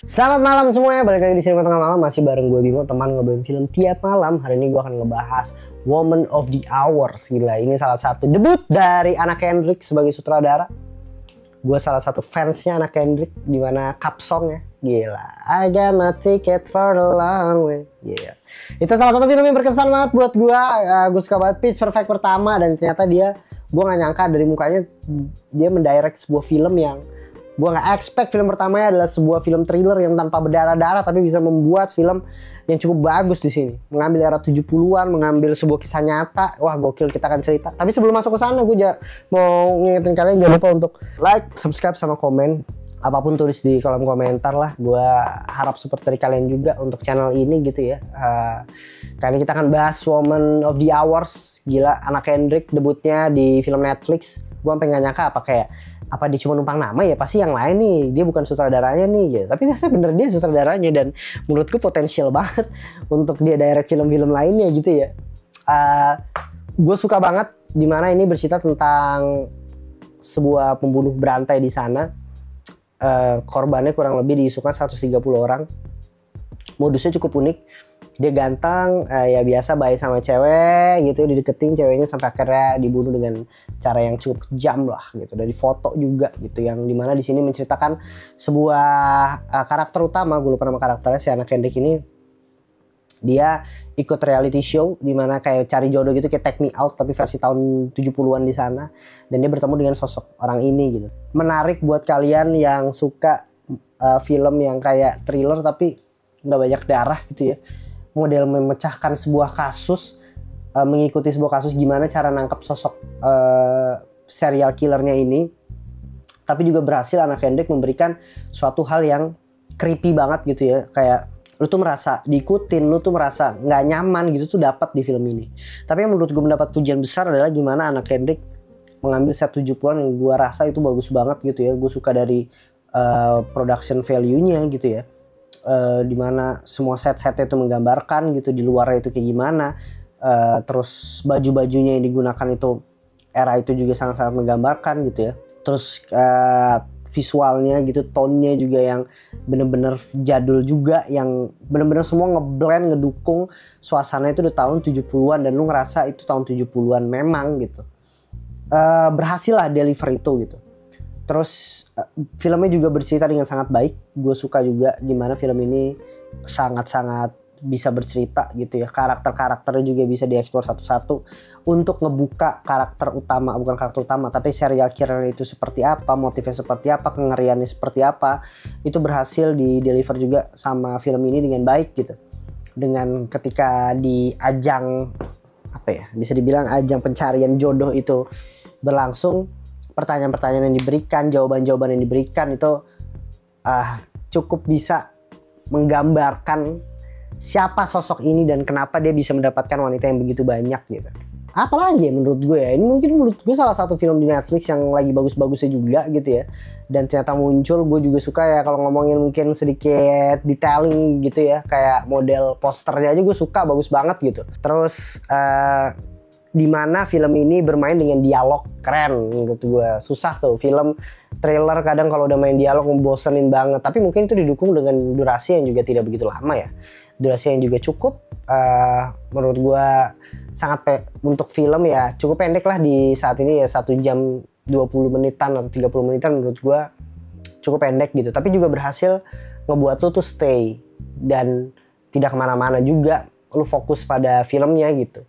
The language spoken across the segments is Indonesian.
Selamat malam semuanya, balik lagi di sini Tengah Malam, masih bareng gue Bimo, teman ngobrolin film tiap malam. Hari ini gue akan ngebahas Woman of the Hour. Gila, ini salah satu debut dari Anna Kendrick sebagai sutradara. Gue salah satu fansnya Anna Kendrick, dimana cup songnya, gila. I got my ticket for the long way. Gila. Itu salah satu film yang berkesan banget buat gue. Gue suka banget Pitch Perfect pertama, dan ternyata gue gak nyangka dari mukanya dia mendirect sebuah film yang gue gak expect. Film pertamanya adalah sebuah film thriller yang tanpa berdarah-darah, tapi bisa membuat film yang cukup bagus di sini. Mengambil era 70-an, mengambil sebuah kisah nyata. Wah, gokil, kita akan cerita. Tapi sebelum masuk ke sana, gue mau ngingetin kalian jangan lupa untuk like, subscribe, sama komen. Apapun tulis di kolom komentar lah. Gue harap support dari kalian juga untuk channel ini gitu ya. Kali ini kita akan bahas Woman of the Hours. Gila, Anna Kendrick debutnya di film Netflix. Gue sampai gak nyangka apa dia cuma numpang nama ya, pasti yang lain nih, dia bukan sutradaranya nih gitu. Tapi ternyata bener dia sutradaranya, dan menurutku potensial banget untuk dia direct film-film lainnya gitu ya. Gue suka banget dimana ini bercerita tentang sebuah pembunuh berantai di sana. Korbannya kurang lebih diisukan 130 orang. Modusnya cukup unik. Dia ganteng, ya biasa baik sama cewek gitu, dideketin ceweknya sampai akhirnya dibunuh dengan cara yang cukup kejam lah gitu. Dari foto juga gitu, yang dimana di sini menceritakan sebuah karakter utama, gue lupa nama karakternya, si Anna Kendrick ini. Dia ikut reality show dimana kayak cari jodoh gitu, kayak Take Me Out tapi versi tahun 70-an di sana, dan dia bertemu dengan sosok orang ini gitu. Menarik buat kalian yang suka film yang kayak thriller tapi nggak banyak darah gitu ya. Model memecahkan sebuah kasus, mengikuti sebuah kasus gimana cara nangkep sosok serial killernya ini. Tapi juga berhasil Anna Kendrick memberikan suatu hal yang creepy banget gitu ya. Kayak lu tuh merasa diikutin, lu tuh merasa nggak nyaman gitu tuh dapat di film ini. Tapi yang menurut gue mendapat pujian besar adalah gimana Anna Kendrick mengambil set 70-an yang gue rasa itu bagus banget gitu ya. Gue suka dari production value-nya gitu ya. Dimana semua set-setnya itu menggambarkan gitu, di luarnya itu kayak gimana, terus baju-bajunya yang digunakan itu era itu juga sangat-sangat menggambarkan gitu ya. Terus visualnya gitu, tone-nya juga yang bener-bener jadul juga, yang bener-bener semua ngeblend, ngedukung suasana itu di tahun 70-an, dan lu ngerasa itu tahun 70-an memang gitu. Berhasil lah deliver itu gitu. Terus filmnya juga bercerita dengan sangat baik. Gue suka juga gimana film ini sangat-sangat bisa bercerita gitu ya. Karakter-karakternya juga bisa dieksplor satu-satu untuk ngebuka karakter utama, bukan karakter utama, tapi serial killer itu seperti apa, motifnya seperti apa, kengeriannya seperti apa. Itu berhasil di deliver juga sama film ini dengan baik gitu. Dengan ketika di ajang apa ya, bisa dibilang ajang pencarian jodoh itu berlangsung, pertanyaan-pertanyaan yang diberikan, jawaban-jawaban yang diberikan itu cukup bisa menggambarkan siapa sosok ini dan kenapa dia bisa mendapatkan wanita yang begitu banyak gitu. Apalagi ya menurut gue ya, ini mungkin menurut gue salah satu film di Netflix yang lagi bagus-bagusnya juga gitu ya. Dan ternyata muncul, gue juga suka ya kalau ngomongin mungkin sedikit detailing gitu ya, kayak model posternya aja gue suka, bagus banget gitu. Terus di mana film ini bermain dengan dialog keren menurut gue. Susah tuh film trailer kadang kalau udah main dialog membosenin banget, tapi mungkin itu didukung dengan durasi yang juga tidak begitu lama ya, durasi yang juga cukup menurut gue sangat untuk film ya cukup pendek lah di saat ini ya, 1 jam 20 menitan atau 30 menitan menurut gue cukup pendek gitu, tapi juga berhasil ngebuat lu tuh stay dan tidak kemana-mana juga, lu fokus pada filmnya gitu.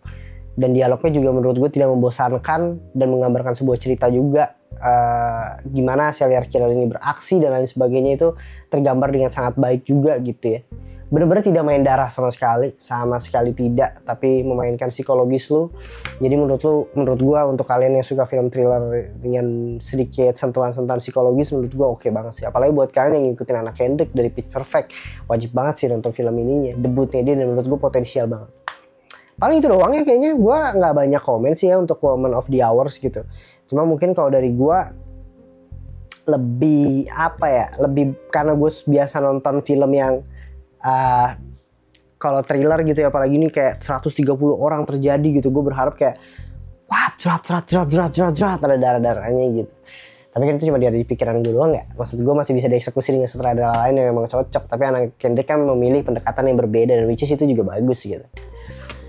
Dan dialognya juga menurut gue tidak membosankan dan menggambarkan sebuah cerita juga, gimana serial killer ini beraksi dan lain sebagainya, itu tergambar dengan sangat baik juga gitu ya. Bener-bener tidak main darah sama sekali tidak, tapi memainkan psikologis lu. Jadi menurut gue untuk kalian yang suka film thriller dengan sedikit sentuhan-sentuhan psikologis, menurut gue oke banget sih. Apalagi buat kalian yang ngikutin Anna Kendrick dari Pitch Perfect, wajib banget sih nonton film ininya, debutnya dia, dan menurut gue potensial banget. Paling itu doang ya kayaknya, gue nggak banyak komen sih ya untuk Woman of the Hours gitu. Cuma mungkin kalau dari gue lebih lebih karena gue biasa nonton film yang kalau thriller gitu ya, apalagi ini kayak 130 orang terjadi gitu, gue berharap kayak wah jerat ada darah-darahnya gitu. Tapi kan itu cuma di pikiran gue doang ya. Maksud gue masih bisa dieksekusi dengan sutradara lain yang memang cocok. Tapi Anna Kendrick kan memilih pendekatan yang berbeda dan which is itu juga bagus gitu.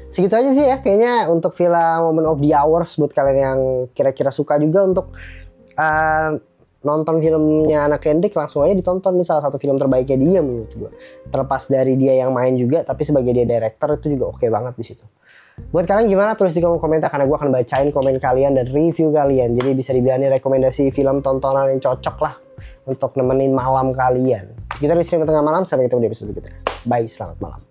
Segitu aja sih ya kayaknya untuk film Woman of the Hours buat kalian yang kira-kira suka juga untuk nonton filmnya Anna Kendrick, langsung aja ditonton. Nih salah satu film terbaiknya dia menurut gue. Terlepas dari dia yang main juga, tapi sebagai dia director itu juga oke banget di situ. Buat kalian gimana? Tulis di kolom komentar karena gue akan bacain komen kalian dan review kalian. Jadi bisa dibilang ini rekomendasi film tontonan yang cocok lah untuk nemenin malam kalian. Sekitar di Stream Tengah Malam, sampai ketemu di episode berikutnya. Bye, selamat malam.